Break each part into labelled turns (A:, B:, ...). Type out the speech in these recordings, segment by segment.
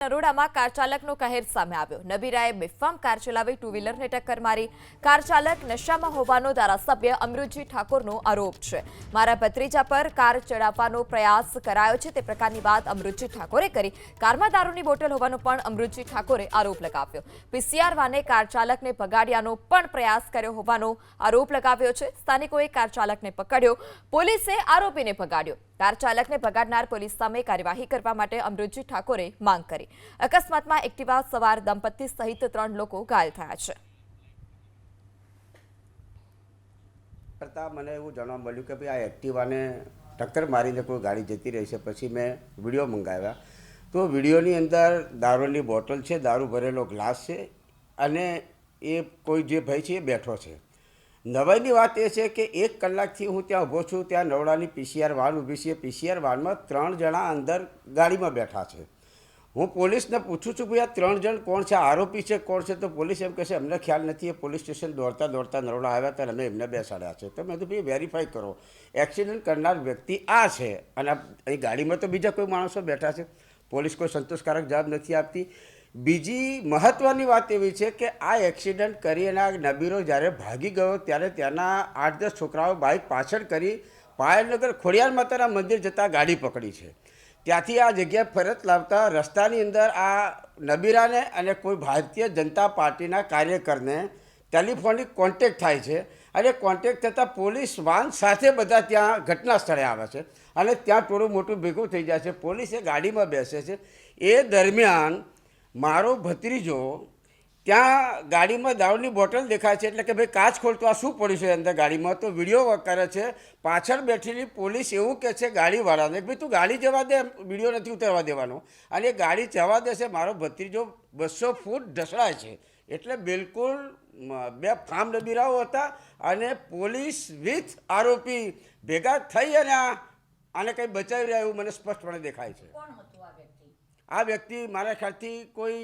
A: નરોડામાં car ચાલકનો કહેર સામે આવ્યો। નબીરાએ બેફામ કાર ચલાવી ટુ વ્હીલરને ટક્કર મારી। કાર ચાલક નશામાં હોવાનો ધારાસભ્ય અમૃતજી ઠાકોરનો આરોપ છે। મારા ભત્રીજા પર કાર ચડાવવાનો પ્રયાસ કરાયો છે તે પ્રકારની વાત અમૃતજી ઠાકોરે કરી। કારમાં દારૂની બોટલ હોવાનો પણ અમૃતજી ઠાકોરે આરોપ લગાવ્યો। પીસીઆર વાને કાર ચાલકને ભગાડ્યાનો પણ પ્રયાસ કર્યો હોવાનો આરોપ લગાવ્યો છે। સ્થાનિકોએ કાર ચાલકને પકડ્યો, પોલીસે આરોપીને ભગાડ્યો। કાર ચાલકને ભગાડનાર પોલીસ સામે કાર્યવાહી કરવા માટે અમૃતજી ઠાકોરે માંગ કરી। અકસ્માતમાં એક્ટિવા સવાર દંપતી સહિત 3 લોકો ઘાયલ થયા છે।
B: મને એવું જાણવા મળ્યું કે ભાઈ આ એક્ટિવાને ટક્કર મારીને કોઈ ગાડી જતી રહી છે। પછી મેં વિડીયો મંગાવ્યા તો વિડીયોની અંદર દારૂની બોટલ છે, દારૂ ભરેલો ગ્લાસ છે અને એ કોઈ જે ભાઈ છે એ બેઠો છે। નવાઈની વાત એ છે કે 1 કલાકથી હું ત્યાં ઊભો છું। ત્યાં નવડાની પીસીઆર વાન ઊભી છે। પીસીઆર વાનમાં 3 જણા અંદર ગાડીમાં બેઠા છે। હું પોલીસને પૂછું છું ભાઈ આ 3 જણ કોણ છે, આરોપી છે કોણ છે? તો પોલીસ એમ કહે છે અમને ખ્યાલ નથી, એ પોલીસ સ્ટેશન દોડતા દોડતા નરોડા આવ્યા ત્યારે અમે એમને બેસાડ્યા છે। તો મેં કીધું ભાઈ વેરીફાઈ કરો, એક્સિડન્ટ કરનાર વ્યક્તિ આ છે અને અહીં ગાડીમાં તો બીજા કોઈ માણસો બેઠા છે। પોલીસ કોઈ સંતોષકારક જવાબ નથી આપતી। બીજી મહત્ત્વની વાત એવી છે કે આ એક્સિડન્ટ કરી અને આ નબીરો જ્યારે ભાગી ગયો ત્યારે ત્યાંના 8-10 છોકરાઓ બાઇક પાછળ કરી પાયલનગર ખોડિયાર માતાના મંદિર જતાં ગાડી પકડી છે। ત્યાંથી આ જગ્યાએ પરત લાવતા રસ્તાની અંદર આ નબીરાને અને કોઈ ભારતીય જનતા પાર્ટીના કાર્યકરને ટેલિફોનિક કોન્ટેક્ટ થાય છે અને કોન્ટેક્ટ થતાં પોલીસ વાન સાથે બધા ત્યાં ઘટના સ્થળે આવે છે અને ત્યાં થોડું મોટું ભેગું થઈ જાય છે। પોલીસે ગાડીમાં બેસે છે। એ દરમિયાન મારો ભત્રીજો ત્યાં ગાડીમાં દારૂની બોટલ દેખાય છે એટલે કે ભાઈ કાચ ખોલતો આ શું પડ્યું છે અંદર ગાડીમાં? તો વિડીયો કરે છે। પાછળ બેઠેલી પોલીસ એવું કહે છે ગાડીવાળાને કે ભાઈ તું ગાડી જવા દે, વિડીયો નથી ઉતારવા દેવાનો, અને એ ગાડી જવા દેશે। મારો ભત્રીજો 200 ફૂટ ઢસડાય છે। એટલે બિલકુલ 2 ફામ નબીરાઓ હતા અને પોલીસ વિથ આરોપી ભેગા થઈ અને આને કંઈ બચાવી રહ્યા એવું મને સ્પષ્ટપણે દેખાય છે। આ વ્યક્તિ મારા ખ્યાલથી કોઈ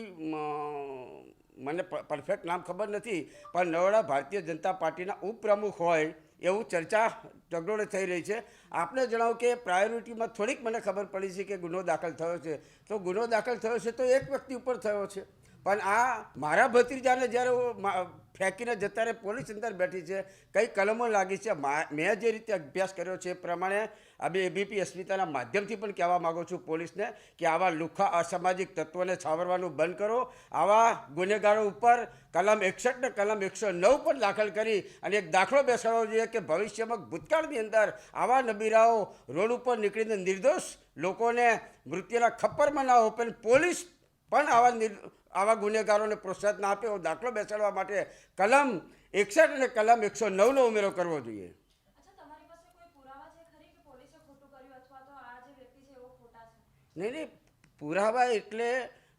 B: મને પરફેક્ટ નામ ખબર નથી, પણ નરોડા ભારતીય જનતા પાર્ટીના ઉપપ્રમુખ હોય એવું ચર્ચા ચગડોળે થઈ રહી છે। આપને જણાવું કે પ્રાયોરિટીમાં થોડીક મને ખબર પડી છે કે ગુનો દાખલ થયો છે। તો ગુનો દાખલ થયો છે તો એક વ્યક્તિ ઉપર થયો છે, પણ આ મારા ભત્રીજાને જ્યારે ફેંકીને જતા રહે પોલીસ અંદર બેઠી છે, કઈ કલમો લાગી છે। મેં જે રીતે અભ્યાસ કર્યો છે એ પ્રમાણે અમે એબીપી અસ્મિતાના માધ્યમથી પણ કહેવા માગું છું પોલીસને કે આવા લુખ્ખા અસામાજિક તત્વોને છાવરવાનું બંધ કરો। આવા ગુનેગારો ઉપર કલમ 61 ને કલમ 109 પણ દાખલ કરી અને એક દાખલો બેસાડવો જોઈએ કે ભવિષ્યમાં ભૂતકાળની અંદર આવા નબીરાઓ રોડ ઉપર નીકળીને નિર્દોષ લોકોને મૃત્યુના ખપ્પરમાં ના હોપે, પોલીસ પણ આવા ગુનેગારોને પ્રોત્સાહન ના આપે એવો દાખલો બેસાડવા માટે કલમ 61 અને કલમ 109નો ઉમેરો કરવો જોઈએ। નહીં, પુરાવા એટલે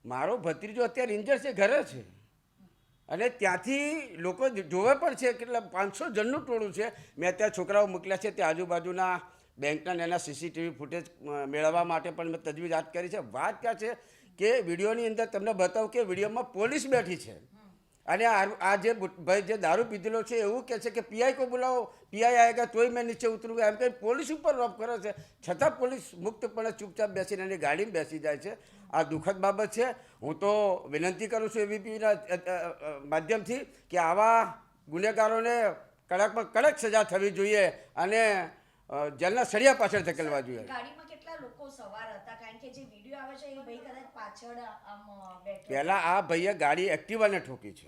B: મારો ભત્રીજો અત્યારે ઇન્જર છે, ઘરે છે અને ત્યાંથી લોકો જોવે પણ છે। કેટલા 500 જણનું ટોળું છે। મેં ત્યાં છોકરાઓ મોકલ્યા છે, ત્યાં આજુબાજુના બેંકના એના સીસીટીવી ફૂટેજ મેળવવા માટે પણ મેં તજવીજ હાથ કરી છે। વાત ક્યાં છે કે વિડીયોની અંદર તમને બતાવું કે વિડીયોમાં પોલીસ બેઠી છે અને આ જે ભાઈ જે દારૂ પીધેલો છે એવું કહે છે કે પીઆઈ કો બોલાવો, પીઆઈ આવેગા તોય મેં નીચે ઉતરું, એમ કંઈ પોલીસ ઉપર રોપ કરે છે। છતાં પોલીસ મુક્તપણે ચૂપચાપ બેસીને એની ગાડીમાં બેસી જાય છે। આ દુઃખદ બાબત છે। હું તો વિનંતી કરું છું એબીપીના માધ્યમથી કે આવા ગુનેગારોને કડકમાં કડક સજા થવી જોઈએ અને જેલના સળિયા પાછળ ધકેલવા જોઈએ। પહેલાં આ ભાઈએ ગાડી એક્ટિવાને ઠોકી છે,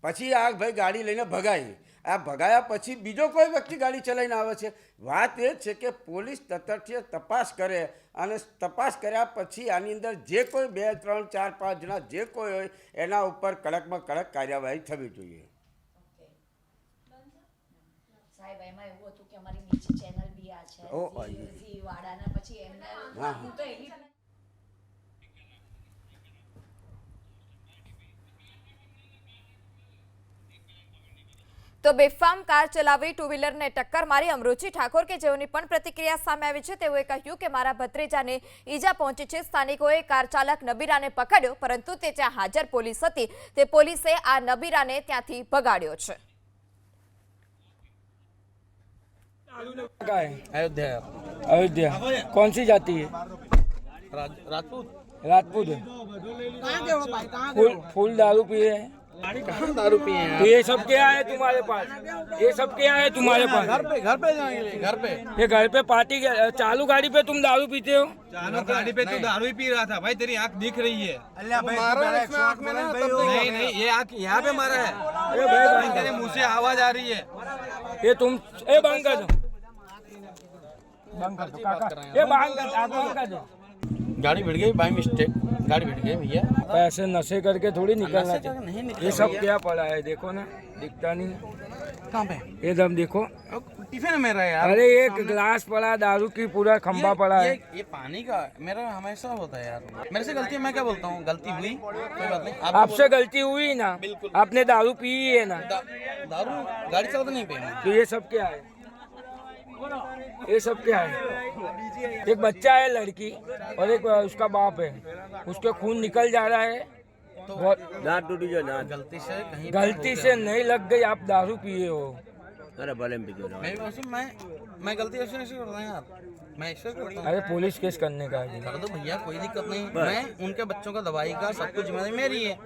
B: પછી આ ભાઈ ગાડી લઈને ભગાઈ। આ ભગાયા પછી બીજો કોઈ વ્યક્તિ ગાડી ચલાવીને આવે છે। વાત એ જ છે કે પોલીસ તટસ્થ તપાસ કરે અને તપાસ કર્યા પછી આની અંદર જે કોઈ 2, 3, 4, 5 જણા જે કોઈ હોય એના ઉપર કડકમાં કડક કાર્યવાહી થવી જોઈએ।
C: સાહેબ એમાં એવું હતું કે અમારી બીજી ચેનલ બી આ છે ઝી વાડાના, પછી એમને હું તો એવી
A: તો બેફામ કાર ચલાવી ટુ વ્હીલરને ટક્કર મારી અમૃતજી ઠાકોર કે જેઓની પણ પ્રતિક્રિયા સામે આવી છે તેઓએ કહ્યું કે મારા ભત્રીજાને ઈજા પહોંચી છે। સ્થાનિકોએ કાર ચાલક નબીરાને પકડ્યો, પરંતુ તે જ્યાં હાજર પોલીસ હતી તે પોલીસે આ નબીરાને ત્યાંથી ભગાડ્યો છે।
D: अयोध्या। अयोध्या कौन सी जाति है?
E: राजपूत।
D: राजपूत है।
E: कहाँ के हो भाई, कहाँ के
D: फुल
E: हो?
D: फुल दारू पिए हैं।
E: कहाँ दारू पिए हैं
D: तो ये सब क्या है तुम्हारे पास? ये सब क्या है तुम्हारे पास?
E: घर पे जाएंगे, घर पे।
D: ये घर पे पार्टी चालू गाड़ी पे तुम दारू पीते हो?
F: चालू गाड़ी पे तू दारू ही पी रहा था भाई, तेरी आंख दिख रही है।
E: मारा है इसमें आँख में ना, तब देखो।
F: नहीं नहीं, ये आंख यहाँ पे मारा है।
D: अरे भाई
F: तेरे मुंह से आवाज आ रही है।
D: ये तुम ए बंद कर दो, बंद कर दो काका, ये बंद कर दो।
E: गाड़ी भिड़ गई बाई मिस्टेक, गाड़ी भिड़ गई भैया।
D: ऐसे नशे करके थोड़ी निकलना
E: नशे करके
D: चाहिए।
E: नहीं निकलना
D: ये सब
E: भैया।
D: क्या पड़ा है देखो ना, दिखता नहीं।
E: कहाँ पे?
D: ये दम देखो,
E: टिफिन है मेरा यार।
D: अरे एक गिलास पड़ा दारू की, पूरा खंबा पड़ा है।
E: ये पानी का मेरा हमेशा होता है यार, मेरे से गलती है, मैं क्या बोलता हूँ, गलती हुई कोई बात नहीं।
D: आपसे गलती हुई ना, आपने दारू पी है ना,
E: दारू गाड़ी चलाते नहीं पे।
D: तो ये सब क्या है? ये सब क्या है? एक बच्चा है लड़की और एक उसका बाप है, उसके खून निकल जा रहा है।
E: तो
D: दांत टूटी जो दांत,
E: गलती से कहीं
D: गलती से नहीं लग गई, आप दारू पिए हो।
B: अरे भले में पीते
E: मैं गलती ऐसे नहीं करता यार, मैं ऐसे करता हूँ।
D: अरे पुलिस केस करने का है।
E: कर दो भैया, कोई दिक्कत नहीं। मैं उनके बच्चों का दवाई का सब कुछ जिम्मेदारी मेरी है।